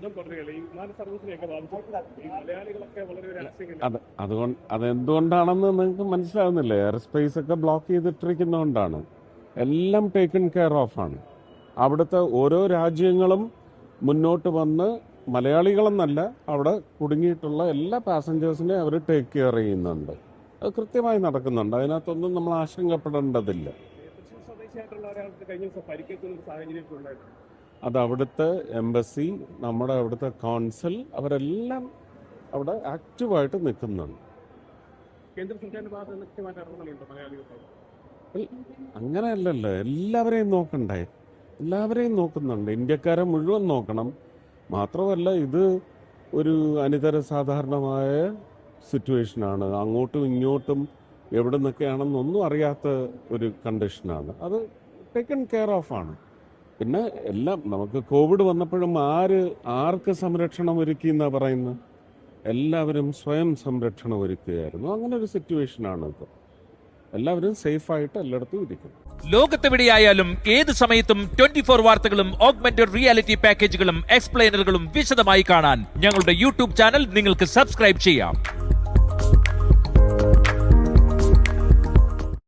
യുദ്ധം തുടരുകയാണ്. ഈ വിമാന സർവീസിനെയൊക്കെ ബാധിച്ചു. ഈ മലയാളികളൊക്കെ വളരെ ഒരു രഹസ്യം. അതെന്തുകൊണ്ടാണെന്ന് നിങ്ങൾക്ക് മനസ്സിലാവുന്നില്ലേ? എയർസ്പേസ് ഒക്കെ ബ്ലോക്ക് ചെയ്തിട്ടിരിക്കുന്നതുകൊണ്ടാണ്. എല്ലാം ടേക്കൺ കെയർ ഓഫ് ആണ്. അവിടുത്തെ ഓരോ രാജ്യങ്ങളും മുന്നോട്ട് വന്ന് മലയാളികളെന്നല്ല, അവിടെ കുടുങ്ങിയിട്ടുള്ള എല്ലാ പാസഞ്ചേഴ്സിനെയും അവർ ടേക്ക് കെയർ ചെയ്യുന്നുണ്ട്. അത് കൃത്യമായി നടക്കുന്നുണ്ട്. അതിനകത്തൊന്നും നമ്മൾ ആശങ്കപ്പെടേണ്ടതില്ല. സ്വദേശിയായിട്ടുള്ള ഒരാൾക്ക് കഴിഞ്ഞ ദിവസം പരിക്കേൽക്കുന്ന ഒരു സാഹചര്യം ഉണ്ടായിരുന്നു. അത് അവിടുത്തെ എംബസി, നമ്മുടെ അവിടുത്തെ കോൺസൽ, അവരെല്ലാം അവിടെ ആക്റ്റീവായിട്ട് നിൽക്കുന്നുണ്ട്. കേന്ദ്ര സർക്കാരിന്റെ ഭാഗത്ത് നിന്ന് കൃത്യമായിട്ട് ഇടപെടലുണ്ട് മലയാളികൾക്ക്. അങ്ങനെയല്ലല്ലോ, എല്ലാവരെയും നോക്കണ്ടേ? എല്ലാവരെയും നോക്കുന്നുണ്ട്. ഇന്ത്യക്കാരെ മുഴുവൻ നോക്കണം. മാത്രമല്ല, ഇത് ഒരു അനിതര സാധാരണമായ സിറ്റുവേഷനാണ്. അങ്ങോട്ടും ഇങ്ങോട്ടും എവിടെ നിന്നൊക്കെയാണെന്നൊന്നും അറിയാത്ത ഒരു കണ്ടീഷനാണ്. അത് ടേക്കൺ കെയർ ഓഫ് ആണ്. പിന്നെ എല്ലാം നമുക്ക് കോവിഡ് വന്നപ്പോഴും ആർക്ക് സംരക്ഷണം ഒരുക്കി എന്നാണ് പറയുന്നത്? എല്ലാവരും സ്വയം സംരക്ഷണം ഒരുക്കുകയായിരുന്നു. അങ്ങനെ ഒരു സിറ്റുവേഷനാണ് ഇപ്പോൾ. എല്ലാവരും സേഫായിട്ട് എല്ലായിടത്തും ഇരിക്കും. ലോകത്തെവിടെയായാലും ഏത് സമയത്തും 24 വാർത്തകളും ഓഗ്മെന്റഡ് റിയാലിറ്റി പാക്കേജുകളും എക്സ്പ്ലെയിനറുകളും വിശദമായി കാണാൻ ഞങ്ങളുടെ യൂട്യൂബ് ചാനൽ നിങ്ങൾക്ക് സബ്സ്ക്രൈബ് ചെയ്യാം.